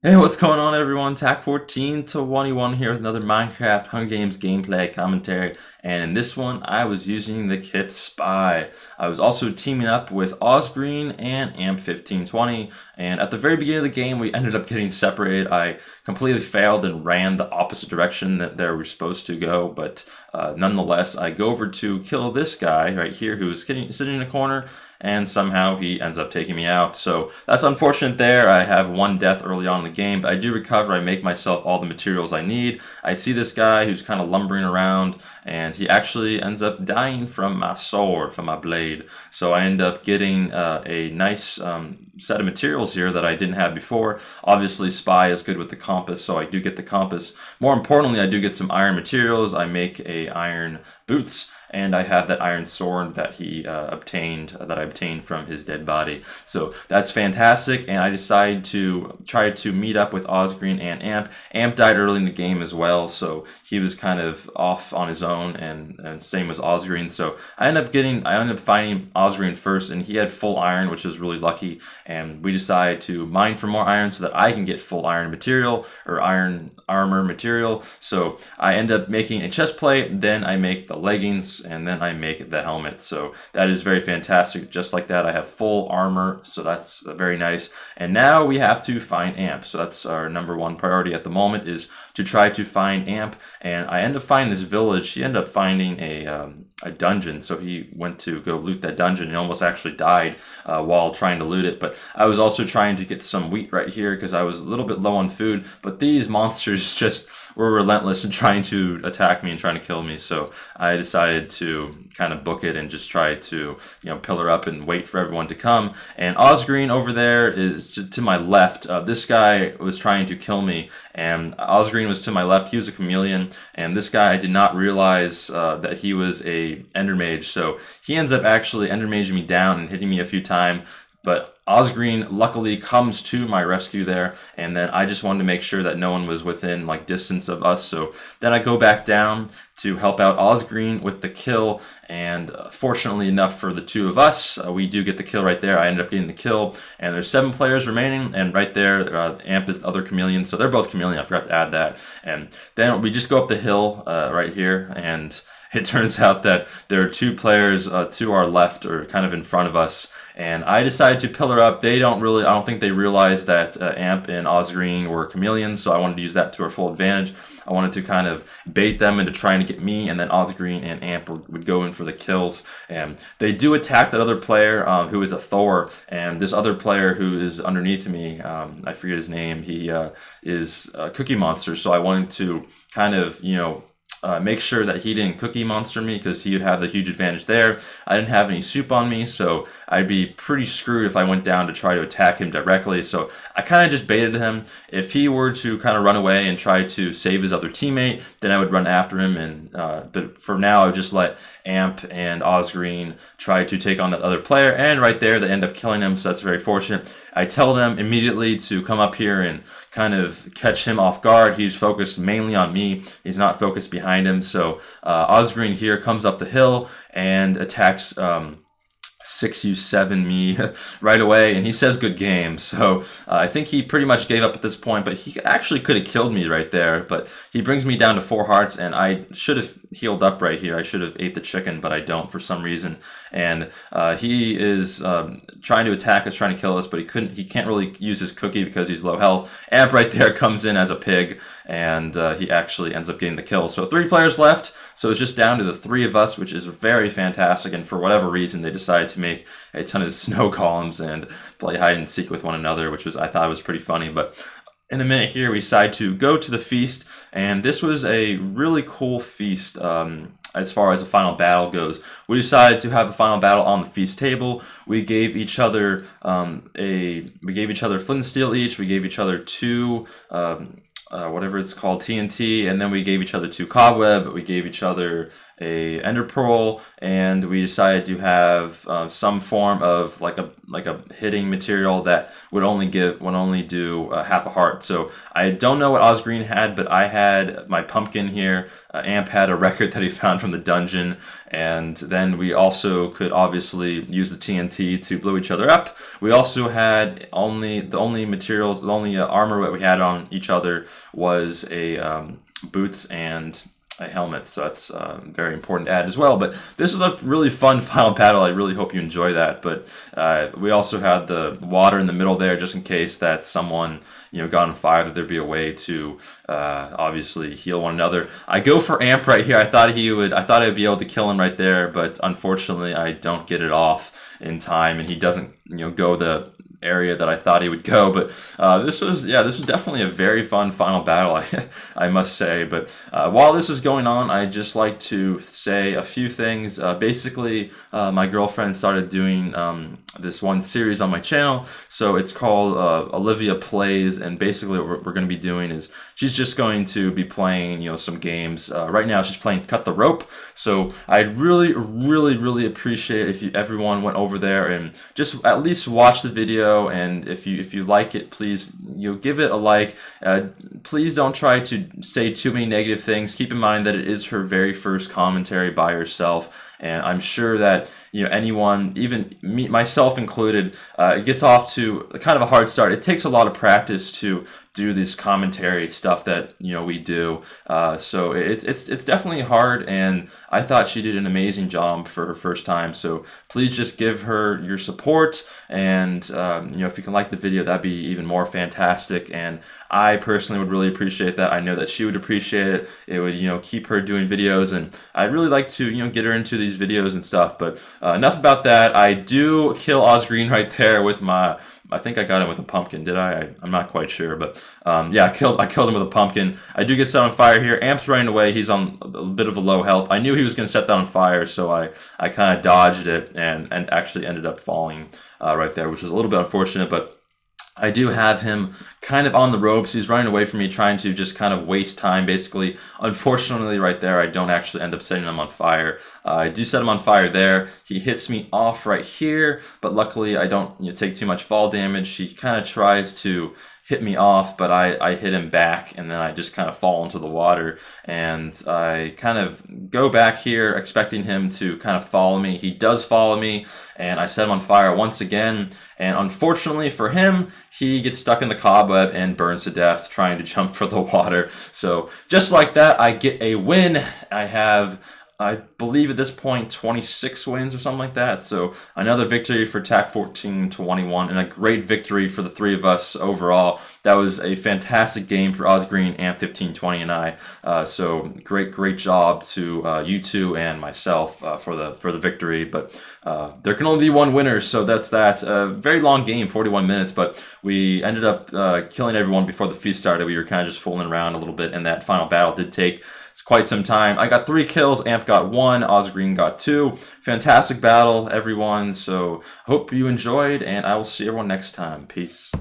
Hey, what's going on everyone? TAC1421 here with another Minecraft Hunger Games gameplay commentary, and in this one I was using the kit Spy. I was also teaming up with Ausgreen and AMP1520, and at the very beginning of the game we ended up getting separated. I completely failed and ran the opposite direction that they were supposed to go, but nonetheless I go over to kill this guy right here who's sitting in a corner, and somehow he ends up taking me out. So that's unfortunate there. I have one death early on in the game, but I do recover. I make myself all the materials I need. I see this guy who's kind of lumbering around, and he actually ends up dying from my sword, from my blade. So I end up getting a nice set of materials here that I didn't have before. Obviously, Spy is good with the compass, so I do get the compass. More importantly, I do get some iron materials. I make a iron boots, and I have that iron sword that he obtained, that I obtained from his dead body. So that's fantastic, and I decided to try to meet up with Ausgreen and Amp. Amp died early in the game as well, so he was kind of off on his own, and same was Ausgreen. So I ended up finding Ausgreen first, and he had full iron, which was really lucky, and we decided to mine for more iron so that I can get full iron material, or iron armor material. So I end up making a chest plate, then I make the leggings, and then I make the helmet. So that is very fantastic. Just like that, I have full armor, so that's very nice. And now we have to find Amp. So that's our #1 priority at the moment, is to try to find Amp. And I end up finding this village. He ended up finding a dungeon, so he went to go loot that dungeon. He almost actually died while trying to loot it. But I was also trying to get some wheat right here because I was a little bit low on food, but these monsters just were relentless in trying to attack me and trying to kill me. So I decided to kind of book it and just try to, pillar up and wait for everyone to come. And Ausgreen over there is to my left. This guy was trying to kill me, and Ausgreen was to my left. He was a chameleon, and this guy, I did not realize that he was a ender mage. So he ends up actually ender maging me down and hitting me a few times. But Ausgreen luckily comes to my rescue there, and then I just wanted to make sure that no one was within distance of us. So then I go back down to help out Ausgreen with the kill, and fortunately enough for the two of us, we do get the kill right there. I ended up getting the kill, and there's 7 players remaining, and right there, Amp is the other chameleon, so they're both chameleon. I forgot to add that. And then we just go up the hill right here, and it turns out that there are 2 players to our left, or kind of in front of us, and I decided to pillar up. I don't think they realized that Amp and Ausgreen were chameleons, so I wanted to use that to our full advantage. I wanted to kind of bait them into trying to get me, and then Ausgreen and Amp would go in for the kills. And they do attack that other player who is a Thor, and this other player who is underneath me, I forget his name, he is a Cookie Monster, so I wanted to kind of, make sure that he didn't Cookie Monster me, because he would have the huge advantage there. I didn't have any soup on me, so I'd be pretty screwed if I went down to try to attack him directly. So I kind of just baited him. If he were to kind of run away and try to save his other teammate, then I would run after him. And but for now, I would just let Amp and Ausgreen try to take on that other player, and right there they end up killing him, so that's very fortunate. I tell them immediately to come up here and kind of catch him off guard. He's focused mainly on me. He's not focused behind him. So Ausgreen here comes up the hill and attacks 6U7 me right away, and he says good game. So I think he pretty much gave up at this point, but he actually could have killed me right there. But he brings me down to 4 hearts, and I should have healed up right here. I should have ate the chicken, but I don't for some reason. And he is trying to attack us, trying to kill us, but he can't really use his cookie because he's low health. Amp right there comes in as a pig, and he actually ends up getting the kill. So 3 players left, so it's just down to the 3 of us, which is very fantastic. And for whatever reason, they decided to make a ton of snow columns and play hide and seek with one another, which I thought was pretty funny. But in a minute here, we decide to go to the feast, and this was a really cool feast. As far as the final battle goes, we decided to have the final battle on the feast table. We gave each other flint and steel each. We gave each other 2 whatever it's called, TNT, and then we gave each other 2 cobweb, we gave each other a ender pearl, and we decided to have some form of like a hitting material that would only do half a heart. So I don't know what Ausgreen had, but I had my pumpkin here. Amp had a record that he found from the dungeon, and then we also could obviously use the TNT to blow each other up. We also had the only materials, the only armor that we had on each other was a boots and a helmet, so that's very important to add as well. But this was a really fun final battle. I really hope you enjoy that. But we also had the water in the middle there, just in case that someone got on fire, that there'd be a way to obviously heal one another. I go for Amp right here. I thought I'd be able to kill him right there, but unfortunately I don't get it off in time, and he doesn't go the area that I thought he would go. But this was definitely a very fun final battle, I must say. But while this is going on, I'd just like to say a few things. Basically, my girlfriend started doing this one series on my channel, so it's called Olivia Plays, and basically what we're going to be doing is she's just going to be playing some games. Right now she's playing Cut the Rope, so I'd really appreciate if everyone went over there and just at least watch the video. And if you like it, please give it a like. Please don't try to say too many negative things. Keep in mind that it is her very first commentary by herself, and I'm sure that anyone, even me, myself included, it gets off to kind of a hard start. It takes a lot of practice to do this commentary stuff that we do. So it's definitely hard, and I thought she did an amazing job for her first time. So please just give her your support, and if you can like the video, that'd be even more fantastic. And I personally would really appreciate that. I know that she would appreciate it. It would keep her doing videos, and I'd really like to get her into these videos and stuff. But enough about that. I do kill Ausgreen right there with my, I think I got him with a pumpkin, did I? I'm not quite sure, but yeah, I killed him with a pumpkin. I do get set on fire here. Amp's running away. He's on a bit of a low health. I knew he was going to set that on fire, so I kind of dodged it and actually ended up falling right there, which was a little bit unfortunate, but I do have him kind of on the ropes. He's running away from me, trying to just kind of waste time, basically. Unfortunately, right there, I don't actually end up setting him on fire. I do set him on fire there. He hits me off right here, but luckily I don't take too much fall damage. He kind of tries to hit me off, but I hit him back, and then I just kind of fall into the water, and I kind of go back here expecting him to kind of follow me. He does follow me, and I set him on fire once again, and unfortunately for him, he gets stuck in the cobweb and burns to death trying to jump for the water. So just like that, I get a win. I have, I believe at this point, 26 wins or something like that. So another victory for TAC1421, and a great victory for the three of us overall. That was a fantastic game for Ausgreen, AMP1520, and I. So great job to you two and myself for the victory. But there can only be one winner, so that's that. Very long game, 41 minutes, but we ended up killing everyone before the feast started. We were kind of just fooling around a little bit, and that final battle did take quite some time. I got 3 kills, Amp got 1, Ausgreen got 2. Fantastic battle, everyone. So hope you enjoyed, and I will see everyone next time. Peace.